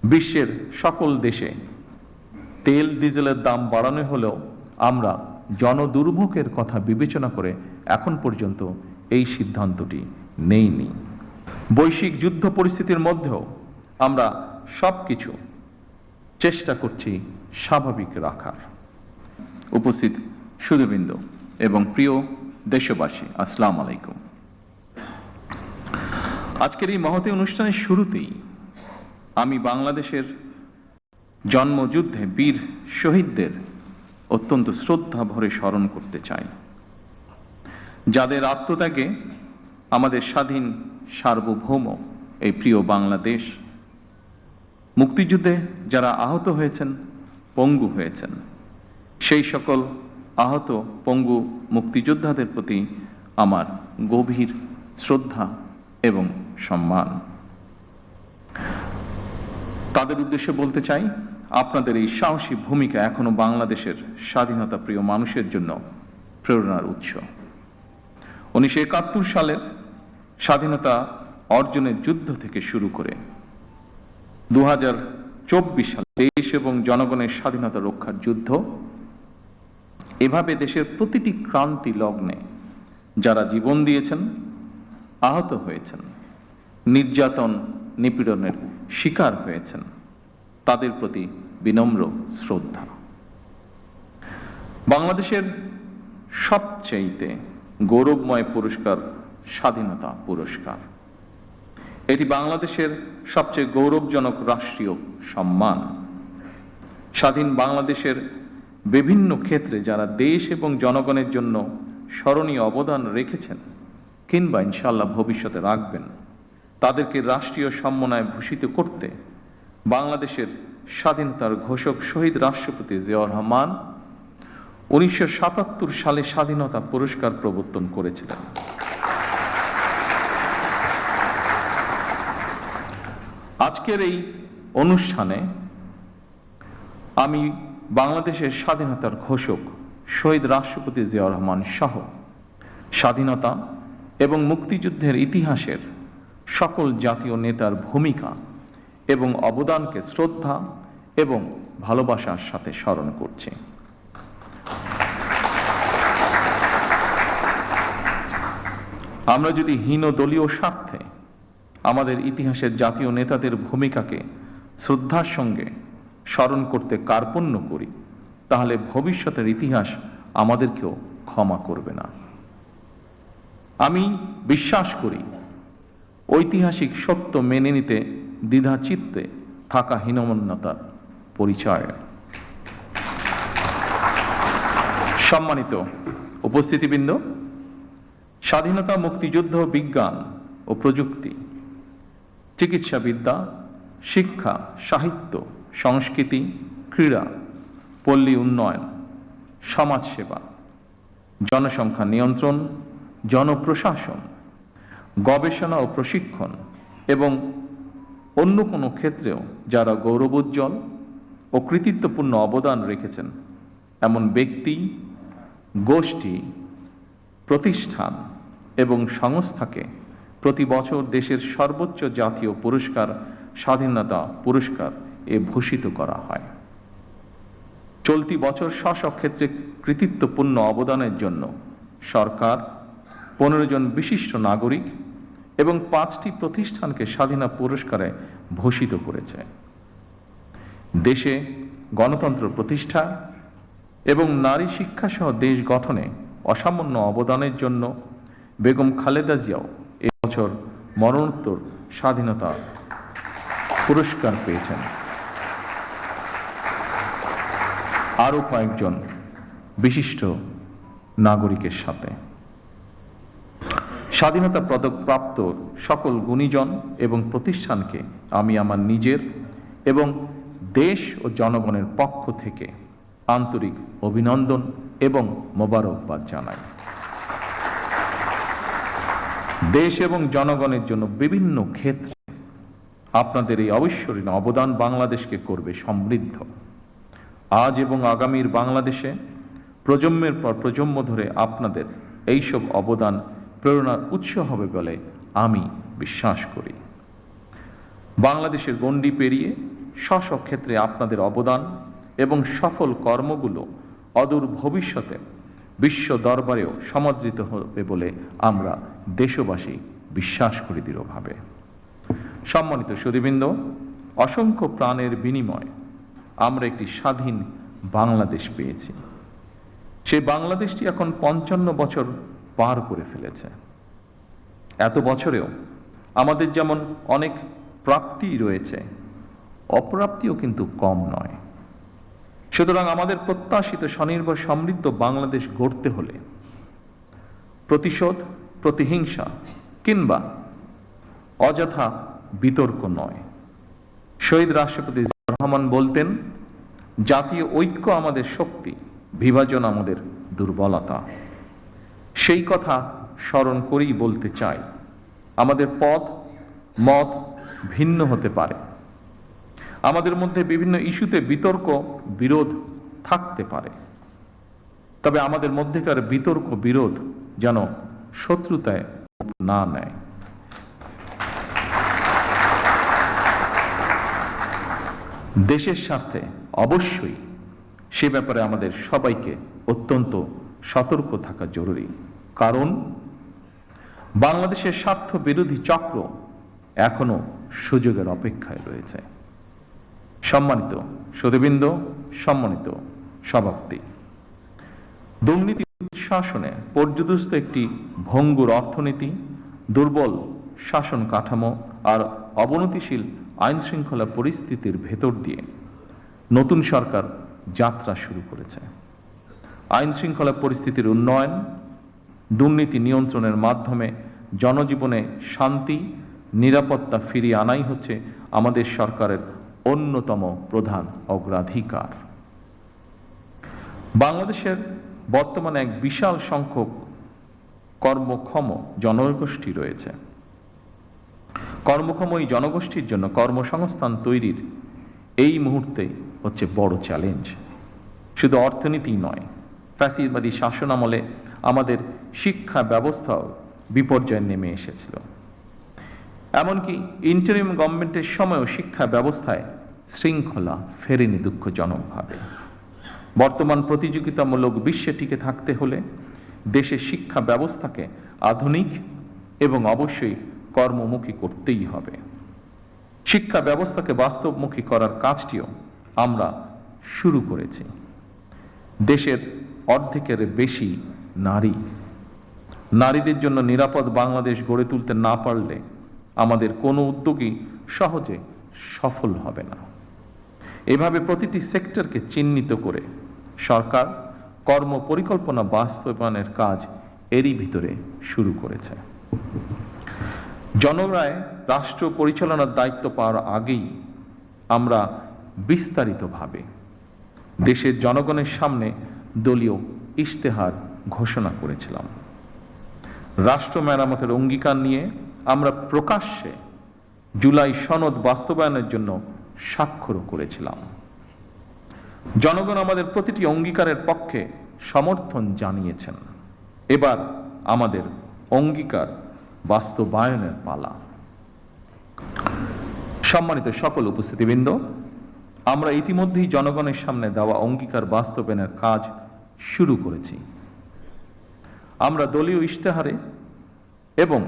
বিশ্বের সকল দেশে তেল ডিজেলের দাম বাড়ানো হলেও আমরা জনদুর্ভোগের কথা বিবেচনা করে এখন পর্যন্ত এই সিদ্ধান্তটি নেইনি। বৈশ্বিক যুদ্ধ পরিস্থিতির মধ্যেও আমরা সবকিছু চেষ্টা করছি স্বাভাবিক রাখার। উপস্থিত সুধীবৃন্দ এবং প্রিয় দেশবাসী, আসসালামু আলাইকুম। আজকের এই মহতী অনুষ্ঠানের শুরুতেই আমি বাংলাদেশের জন্মযুদ্ধে বীর শহীদদের অত্যন্ত শ্রদ্ধা ভরে স্মরণ করতে চাই, যাদের আত্মত্যাগে আমাদের স্বাধীন সার্বভৌম এই প্রিয় বাংলাদেশ, মুক্তিযুদ্ধে যারা আহত হয়েছেন, পঙ্গু হয়েছেন, সেই সকল আহত পঙ্গু মুক্তিযোদ্ধাদের প্রতি আমার গভীর শ্রদ্ধা এবং সম্মান। তাদের উদ্দেশ্যে বলতে চাই, আপনাদের এই সাহসী ভূমিকা এখনো বাংলাদেশের স্বাধীনতা প্রিয় মানুষের জন্য প্রেরণার উৎস। 1971 সালের স্বাধীনতা অর্জনের যুদ্ধ থেকে শুরু করে 2024 সালে দেশ এবং জনগণের স্বাধীনতা রক্ষার যুদ্ধ, এভাবে দেশের প্রতিটি ক্রান্তি লগ্নে যারা জীবন দিয়েছেন, আহত হয়েছেন, নির্যাতন নিপীড়নের শিকার হয়েছেন, তাদের প্রতি বিনম্র শ্রদ্ধা। বাংলাদেশের সবচেয়ে গৌরবময় পুরস্কার স্বাধীনতা পুরস্কার। এটি বাংলাদেশের সবচেয়ে গৌরবজনক রাষ্ট্রীয় সম্মান। স্বাধীন বাংলাদেশের বিভিন্ন ক্ষেত্রে যারা দেশ এবং জনগণের জন্য স্মরণীয় অবদান রেখেছেন কিংবা ইনশাআল্লাহ ভবিষ্যতে রাখবেন, তাদেরকে রাষ্ট্রীয় সম্মাননায় ভূষিত করতে বাংলাদেশের স্বাধীনতার ঘোষক শহীদ রাষ্ট্রপতি জিয়াউর রহমান 1977 সালে স্বাধীনতা পুরস্কার প্রবর্তন করেছিলেন। আজকের এই অনুষ্ঠানে আমি বাংলাদেশের স্বাধীনতার ঘোষক শহীদ রাষ্ট্রপতি জিয়াউর রহমান সহ স্বাধীনতা এবং মুক্তিযুদ্ধের ইতিহাসের সকল জাতীয় নেতার ভূমিকা এবং অবদানকে শ্রদ্ধা এবং ভালোবাসার সাথে স্মরণ করছি। আমরা যদি হীন দলীয় স্বার্থে আমাদের ইতিহাসের জাতীয় নেতাদের ভূমিকাকে শ্রদ্ধার সঙ্গে স্মরণ করতে কার্পণ্য করি, তাহলে ভবিষ্যতের ইতিহাস আমাদেরকেও ক্ষমা করবে না। আমি বিশ্বাস করি, ঐতিহাসিক সত্য মেনে নিতে দ্বিধাচিত্তে থাকা হীনমন্যতার পরিচয়। সম্মানিত উপস্থিতিবৃন্দ, স্বাধীনতা, মুক্তিযুদ্ধ, বিজ্ঞান ও প্রযুক্তি, চিকিৎসাবিদ্যা, শিক্ষা, সাহিত্য, সংস্কৃতি, ক্রীড়া, পল্লী উন্নয়ন, সমাজসেবা, জনসংখ্যা নিয়ন্ত্রণ, জনপ্রশাসন, গবেষণা ও প্রশিক্ষণ এবং অন্য কোনো ক্ষেত্রেও যারা গৌরবোজ্জ্বল ও কৃতিত্বপূর্ণ অবদান রেখেছেন, এমন ব্যক্তি, গোষ্ঠী, প্রতিষ্ঠান এবং সংস্থাকে প্রতি বছর দেশের সর্বোচ্চ জাতীয় পুরস্কার স্বাধীনতা পুরস্কার ভূষিত করা হয়। চলতি বছর স্ব ক্ষেত্রে কৃতিত্বপূর্ণ অবদানের জন্য সরকার 15 জন বিশিষ্ট নাগরিক এবং 5টি প্রতিষ্ঠানকে স্বাধীনতা পুরস্কারে ভূষিত করেছে। দেশে গণতন্ত্র প্রতিষ্ঠা এবং নারী শিক্ষা সহ দেশ গঠনে অসামান্য অবদানের জন্য বেগম খালেদা জিয়াও এবছর মরণোত্তর স্বাধীনতা পুরস্কার পেয়েছেন। আরও কয়েকজন বিশিষ্ট নাগরিকের সাথে স্বাধীনতা পদক প্রাপ্ত সকল গুণীজন এবং প্রতিষ্ঠানকে আমি আমার নিজের এবং দেশ ও জনগণের পক্ষ থেকে আন্তরিক অভিনন্দন এবং মোবারকবাদ জানাই। দেশ এবং জনগণের জন্য বিভিন্ন ক্ষেত্রে আপনাদের এই অবিস্মরণীয় অবদান বাংলাদেশকে করবে সমৃদ্ধ। আজ এবং আগামীর বাংলাদেশে প্রজন্মের পর প্রজন্ম ধরে আপনাদের এইসব অবদান প্রেরণার উৎস হবে বলে আমি বিশ্বাস করি। বাংলাদেশের গণ্ডি পেরিয়ে স্ব ক্ষেত্রে আপনাদের অবদান এবং সফল কর্মগুলো অদূর ভবিষ্যতে বিশ্ব দরবারেও সমাদৃত হবে বলে আমরা দেশবাসী বিশ্বাস করি দৃঢ়ভাবে। সম্মানিত সুধীবৃন্দ, অসংখ্য প্রাণের বিনিময়ে আমরা একটি স্বাধীন বাংলাদেশ পেয়েছি। সেই বাংলাদেশটি এখন 55 বছর পার করে ফেলেছে। এত বছরেও আমাদের যেমন অনেক প্রাপ্তি রয়েছে, অপ্রাপ্তিও কিন্তু কম নয়। সুতরাং আমাদের প্রত্যাশিত স্বনির্ভর সমৃদ্ধ বাংলাদেশ গড়তে হলে প্রতিশোধ, প্রতিহিংসা কিংবা অযথা বিতর্ক নয়। শহীদ রাষ্ট্রপতি জিয়াউর রহমান বলতেন, জাতীয় ঐক্য আমাদের শক্তি, বিভাজন আমাদের দুর্বলতা। সেই কথা স্মরণ করেই বলতে চাই, আমাদের পথ মত ভিন্ন হতে পারে, আমাদের মধ্যে বিভিন্ন ইস্যুতে বিতর্ক বিরোধ থাকতে পারে, তবে আমাদের মধ্যেকার বিতর্ক বিরোধ যেন শত্রুতায় না নেয়। দেশের স্বার্থে অবশ্যই সে ব্যাপারে আমাদের সবাইকে অত্যন্ত সতর্ক থাকা জরুরি, কারণ বাংলাদেশের স্বার্থ বিরোধী চক্র এখনো সুযোগের অপেক্ষায় রয়েছে। সম্মানিত সুধীবৃন্দ, সম্মানিত সভাপতি, দুর্নীতি শাসনে পর্যুদস্ত একটি ভঙ্গুর অর্থনীতি, দুর্বল শাসন কাঠামো আর অবনতিশীল আইন শৃঙ্খলা পরিস্থিতির ভেতর দিয়ে নতুন সরকার যাত্রা শুরু করেছে। আইন শৃঙ্খলা পরিস্থিতির উন্নয়ন, দুর্নীতি নিয়ন্ত্রণের মাধ্যমে জনজীবনে শান্তি, নিরাপত্তা ফিরিয়ে আনাই হচ্ছে আমাদের সরকারের অন্যতম প্রধান অগ্রাধিকার। বাংলাদেশের বর্তমানে এক বিশাল সংখ্যক কর্মক্ষম জনগোষ্ঠী রয়েছে। কর্মক্ষম এই জনগোষ্ঠীর জন্য কর্মসংস্থান তৈরির এই মুহূর্তে হচ্ছে বড় চ্যালেঞ্জ। শুধু অর্থনীতি নয়, ফ্যাসিবাদী শাসনামলে আমাদের শিক্ষা ব্যবস্থাও বিপর্যয়ে নেমে এসেছিল। এমনকি ইন্টারিম গভর্নমেন্টের সময়ও শিক্ষা ব্যবস্থায় শৃঙ্খলা ফেরেনি দুঃখজনকভাবে। বর্তমান প্রতিযোগিতামূলক বিশ্বে টিকে থাকতে হলে দেশের শিক্ষা ব্যবস্থাকে আধুনিক এবং অবশ্যই কর্মমুখী করতেই হবে। শিক্ষা ব্যবস্থাকে বাস্তবমুখী করার কাজটিও আমরা শুরু করেছি। দেশের অর্ধেকের বেশি নারীদের জন্য নিরাপদ বাংলাদেশ গড়ে তুলতে না পারলে আমাদের কোনো উদ্যোগই সহজে সফল হবে না। এভাবে প্রতিটি সেক্টরকে চিহ্নিত করে সরকার কর্ম পরিকল্পনা বাস্তবায়নের কাজ এরই ভিতরে শুরু করেছে। জনগণের রাষ্ট্র পরিচালনার দায়িত্ব পাওয়ার আগেই আমরা বিস্তারিতভাবে দেশের জনগণের সামনে দলীয় ইশতেহার ঘোষণা করেছিলাম। রাষ্ট্র মেরামতের অঙ্গীকার নিয়ে আমরা প্রকাশ্যে জুলাই সনদ বাস্তবায়নের জন্য স্বাক্ষর করেছিলাম। জনগণ আমাদের প্রতিটি অঙ্গীকারের পক্ষে সমর্থন জানিয়েছেন। এবার আমাদের অঙ্গীকার বাস্তবায়নের পালা। সম্মানিত সকল উপস্থিতিবৃন্দ, আমরা ইতিমধ্যেই জনগণের সামনে দেওয়া অঙ্গীকার বাস্তবায়নের কাজ শুরু করেছি। আমরা দলীয় ইশতেহারে এবং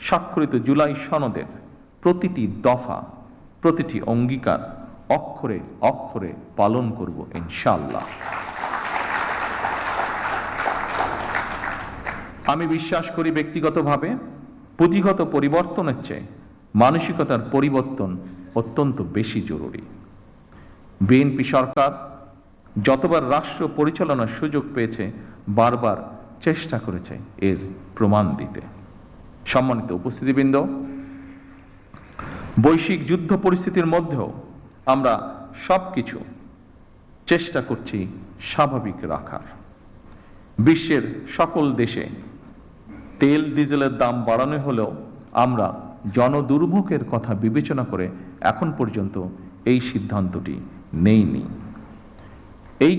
স্বাক্ষরিত জুলাই সনদের প্রতিটি দফা, প্রতিটি অঙ্গীকার অক্ষরে অক্ষরে পালন করব ইনশাআল্লাহ। আমি বিশ্বাস করি ব্যক্তিগতভাবে পুঁথিগত পরিবর্তনের চেয়ে মানসিকতার পরিবর্তন অত্যন্ত বেশি জরুরি। বিএনপি সরকার যতবার রাষ্ট্র পরিচালনার সুযোগ পেয়েছে বারবার চেষ্টা করেছে এর প্রমাণ দিতে। সম্মানিত উপস্থিতিবৃন্দ, বৈশ্বিক যুদ্ধ পরিস্থিতির মধ্যেও আমরা সবকিছু চেষ্টা করছি স্বাভাবিক রাখার। বিশ্বের সকল দেশে তেল ডিজেলের দাম বাড়ানো হলেও আমরা জনদুর্ভোগের কথা বিবেচনা করে এখন পর্যন্ত এই সিদ্ধান্তটি নেইনি। এই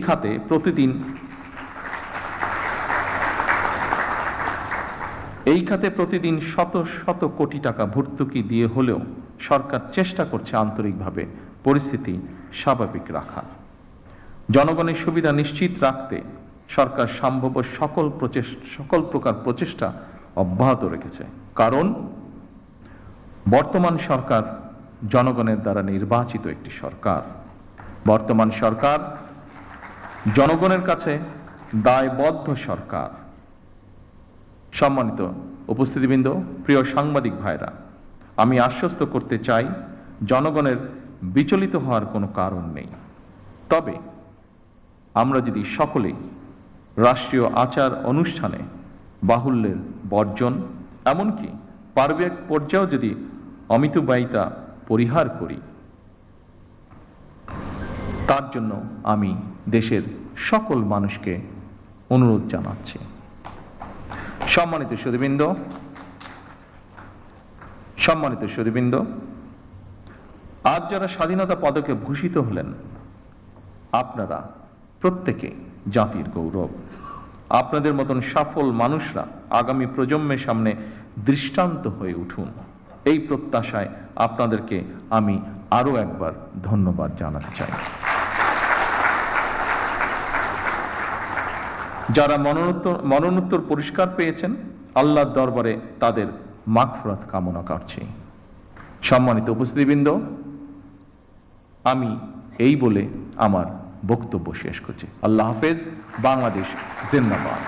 খাতে প্রতিদিন শত শত কোটি টাকা ভর্তুকি দিয়ে হলেও সরকার চেষ্টা করছে আন্তরিকভাবে পরিস্থিতি স্বাভাবিক রাখার, জনগণের সুবিধা নিশ্চিত রাখতে সরকার সম্ভাব্য সকল প্রকার প্রচেষ্টা অব্যাহত রেখেছে। কারণ বর্তমান সরকার জনগণের দ্বারা নির্বাচিত একটি সরকার। বর্তমান সরকার জনগণের কাছে দায়বদ্ধ সরকার। সম্মানিত উপস্থিতিবৃন্দ, প্রিয় সাংবাদিক ভাইরা, আমি আশ্বস্ত করতে চাই জনগণের বিচলিত হওয়ার কোনো কারণ নেই। তবে আমরা যদি সকলেই রাষ্ট্রীয় আচার অনুষ্ঠানে বাহুল্যের বর্জন, এমনকি পারিবারিক পর্যায়েও যদি অমিতব্যয়িতা পরিহার করি, তার জন্য আমি দেশের সকল মানুষকে অনুরোধ জানাচ্ছি। সম্মানিত সুধীবৃন্দ, আজ যারা স্বাধীনতা পদকে ভূষিত হলেন, আপনারা প্রত্যেকে জাতির গৌরব। আপনাদের মতন সফল মানুষরা আগামী প্রজন্মের সামনে দৃষ্টান্ত হয়ে উঠুন, এই প্রত্যাশায় আপনাদেরকে আমি আরো একবার ধন্যবাদ জানাতে চাই। যারা মরণোত্তর পুরস্কার পেয়েছেন, আল্লাহর দরবারে তাদের মাগফিরাত কামনা করছি। সম্মানিত উপস্থিতিবৃন্দ, আমি এই বলে আমার বক্তব্য শেষ করছি। আল্লাহ হাফেজ। বাংলাদেশ জিন্দাবাদ।